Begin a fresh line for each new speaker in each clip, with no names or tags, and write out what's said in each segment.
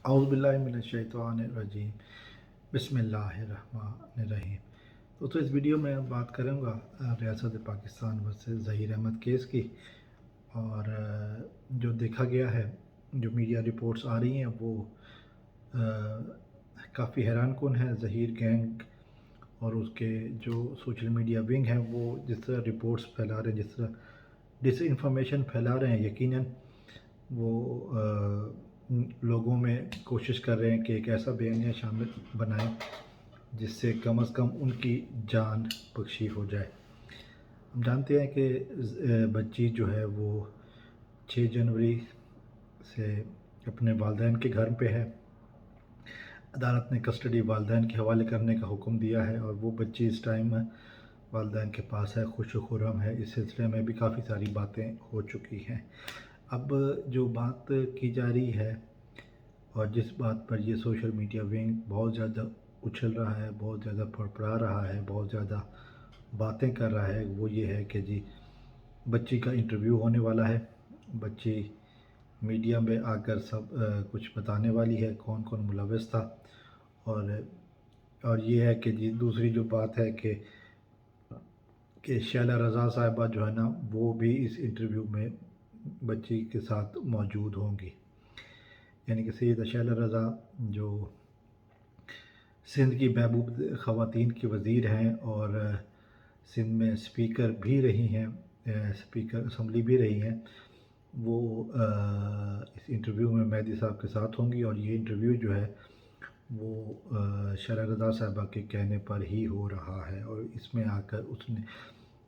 औज़ुबिल्लाहि बिस्मिल्लाहिर्रहमानिर्रहीम। तो इस वीडियो में बात करूँगा रियासत पाकिस्तान वर्सेस ज़हीर अहमद केस की। और जो देखा गया है, जो मीडिया रिपोर्ट्स आ रही हैं वो काफ़ी हैरान कुन है। ज़हीर गैंग और उसके जो सोशल मीडिया विंग हैं वो जिस तरह रिपोर्ट्स फैला रहे हैं, जिस तरह डिस इन्फॉर्मेशन फैला रहे हैं, यकीनन वो लोगों में कोशिश कर रहे हैं कि एक ऐसा बयानिया शामिल बनाएं जिससे कम से कम उनकी जान बख्शी हो जाए। हम जानते हैं कि बच्ची जो है वो 6 जनवरी से अपने वालिदैन के घर पे है। अदालत ने कस्टडी वालिदैन के हवाले करने का हुक्म दिया है और वो बच्ची इस टाइम वालिदैन के पास है, खुश खुर्रम है। इस सिलसिले में भी काफ़ी सारी बातें हो चुकी हैं। अब जो बात की जा रही है और जिस बात पर ये सोशल मीडिया विंग बहुत ज़्यादा उछल रहा है, बहुत ज़्यादा फड़फड़ा रहा है, बहुत ज़्यादा बातें कर रहा है, वो ये है कि जी बच्ची का इंटरव्यू होने वाला है। बच्ची मीडिया में आकर सब कुछ बताने वाली है, कौन कौन मुलव्वस था। और ये है कि जी दूसरी जो बात है कि शैला रज़ा साहिबा जो है ना वो भी इस इंटरव्यू में बच्ची के साथ मौजूद होंगी। यानी कि सैयदा शैला रज़ा जो सिंध की महबूब ख़वातीन की वज़ीर हैं और सिंध में स्पीकर भी रही हैं, स्पीकर असम्बली भी रही हैं, वो इस इंटरव्यू में मेहदी साहब के साथ होंगी। और ये इंटरव्यू जो है वो शैला रज़ा साहिबा के कहने पर ही हो रहा है और इसमें आकर उसने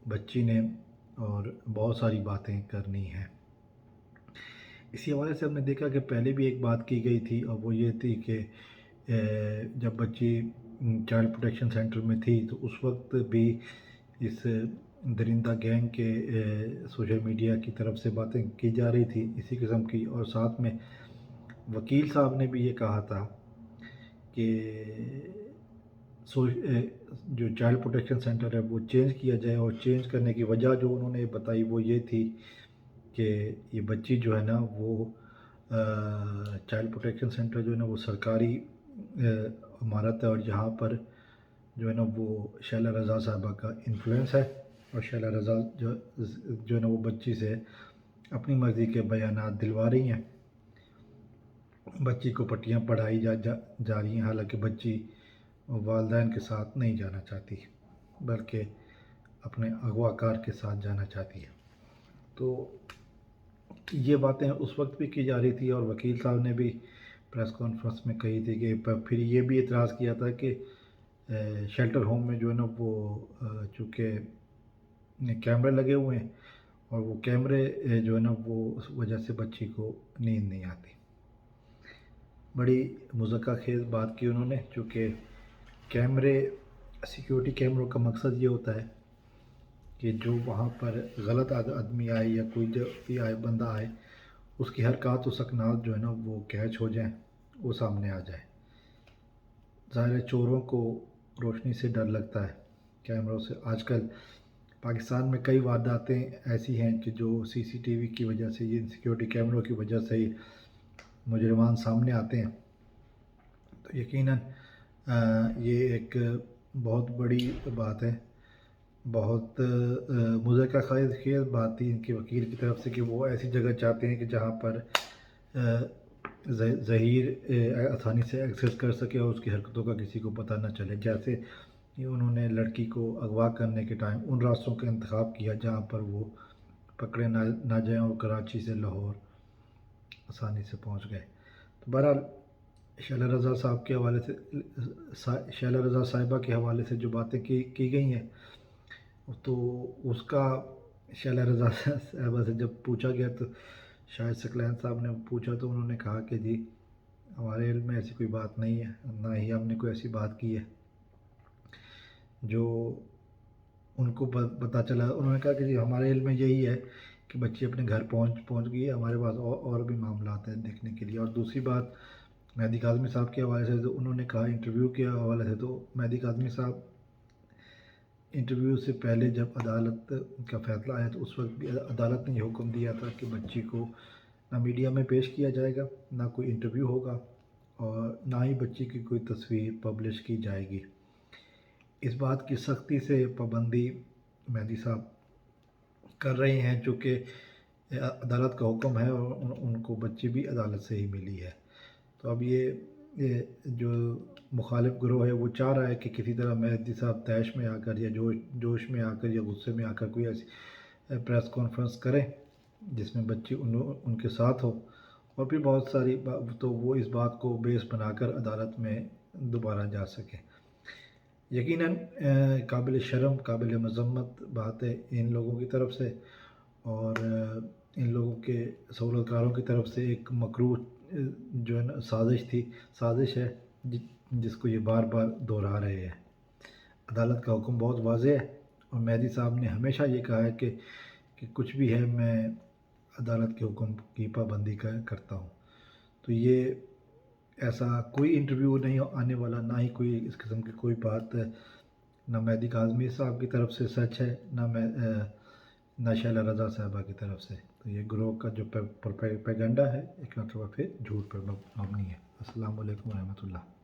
बच्ची ने और बहुत सारी बातें करनी हैं। इसी हवाले से हमने देखा कि पहले भी एक बात की गई थी और वो ये थी कि जब बच्ची चाइल्ड प्रोटेक्शन सेंटर में थी तो उस वक्त भी इस दरिंदा गैंग के सोशल मीडिया की तरफ से बातें की जा रही थी इसी किस्म की। और साथ में वकील साहब ने भी ये कहा था कि जो चाइल्ड प्रोटेक्शन सेंटर है वो चेंज किया जाए। और चेंज करने की वजह जो उन्होंने बताई वो ये थी कि ये बच्ची जो है ना वो चाइल्ड प्रोटेक्शन सेंटर जो है ना वो सरकारी इमारत है और यहाँ पर जो है ना वो शैला रज़ा साहिबा का इन्फ्लुएंस है। और शैला रज़ा जो है ना वो बच्ची से अपनी मर्ज़ी के बयानात दिलवा रही हैं, बच्ची को पट्टियाँ पढ़ाई जा रही हैं। हालांकि बच्ची वालिदैन के साथ नहीं जाना चाहती बल्कि अपने अगवाकार के साथ जाना चाहती है। तो ये बातें उस वक्त भी की जा रही थी और वकील साहब ने भी प्रेस कॉन्फ्रेंस में कही थी कि फिर ये भी एतराज़ किया था कि शेल्टर होम में जो है ना वो चूँकि कैमरे लगे हुए हैं और वो कैमरे जो है ना वो उस वजह से बच्ची को नींद नहीं आती। बड़ी मुज़क्का खेज़ बात की उन्होंने, चूँकि कैमरे सिक्योरिटी कैमरों का मकसद ये होता है कि जो वहाँ पर गलत आदमी आए या कोई जो भी आए बंदा आए उसकी हरकत व सकनात जो है ना वो कैच हो जाए, वो सामने आ जाए। ज़ाहिर है चोरों को रोशनी से डर लगता है, कैमरों से। आजकल पाकिस्तान में कई वारदातें ऐसी हैं कि जो सीसीटीवी की वजह से, ये सिक्योरिटी कैमरों की वजह से ही मुजरिमान सामने आते हैं। तो यकीनन ये एक बहुत बड़ी बात है, बहुत मुज़क्का खेज़ बात थी इनके वकील की तरफ से कि वो ऐसी जगह चाहते हैं कि जहाँ पर ज़हीर आसानी से एक्सेस कर सके और उसकी हरकतों का किसी को पता न चले। जैसे कि उन्होंने लड़की को अगवा करने के टाइम उन रास्तों का इंतखाब किया जहाँ पर वो पकड़े ना जाएँ और कराची से लाहौर आसानी से पहुँच गए। तो बहरहाल शैला रज़ा साहब के हवाले से, शैला रज़ा साहिबा के हवाले से जो बातें की गई हैं तो उसका शैला रज़ा साहिबा से जब पूछा गया तो शाहिद सकलैन साहब ने पूछा तो उन्होंने कहा कि जी हमारे इल्म में ऐसी कोई बात नहीं है, ना ही हमने कोई ऐसी बात की है। जो उनको पता चला, उन्होंने कहा कि जी हमारे इल्म में यही है कि बच्ची अपने घर पहुंच गई है, हमारे पास और भी मामला हैं देखने के लिए। और दूसरी बात मेहदी काज़मी साहब के हवाले से, तो उन्होंने कहा इंटरव्यू के हवाले से, तो मेहदी काज़मी साहब इंटरव्यू से पहले जब अदालत का फ़ैसला आया तो उस वक्त भी अदालत ने ये हुक्म दिया था कि बच्ची को ना मीडिया में पेश किया जाएगा, ना कोई इंटरव्यू होगा اور نہ ہی بچی کی کوئی تصویر پبلش کی جائے گی۔ اس بات کی سختی سے پابندی مہدی صاحب کر رہے ہیں، چونکہ عدالت کا حکم ہے اور ان کو بچی بھی عدالت سے ہی ملی ہے۔ تو اب یہ جو مخالف گروہ ہے وہ چاہ رہا ہے کہ کسی طرح مہدی صاحب طیش میں آ کر یا جوش میں آ کر یا غصے میں آ کر کوئی ایسی پریس کانفرنس کریں جس میں بچی ان کے ساتھ ہو، اور پھر بہت ساری تو وہ اس بات کو بیس بنا کر عدالت میں دوبارہ جا سکیں۔ یقیناً قابل شرم، قابل مذمت بات ہے ان لوگوں کی طرف سے، اور ان لوگوں کے سہولت کاروں کی طرف سے ایک مکروہ جو ہے نا سازش ہے جس کو یہ بار بار دہرا رہے ہیں۔ عدالت کا حکم بہت واضح ہے، اور مہدی صاحب نے ہمیشہ یہ کہا ہے کہ کچھ بھی ہے میں عدالت کے حکم کی پابندی کرتا ہوں۔ تو یہ ایسا کوئی انٹرویو نہیں آنے والا، نہ ہی کوئی اس قسم کی کوئی بات نہ مہدی کاظمی صاحب کی طرف سے سچ ہے، نہ شیلا رضا صاحبہ کی طرف سے۔ تو یہ گروہ کا جو پیگنڈا ہے ایک مرتبہ پھر جھوٹ پر مبنی ہے۔ السلام علیکم ورحمۃ اللہ۔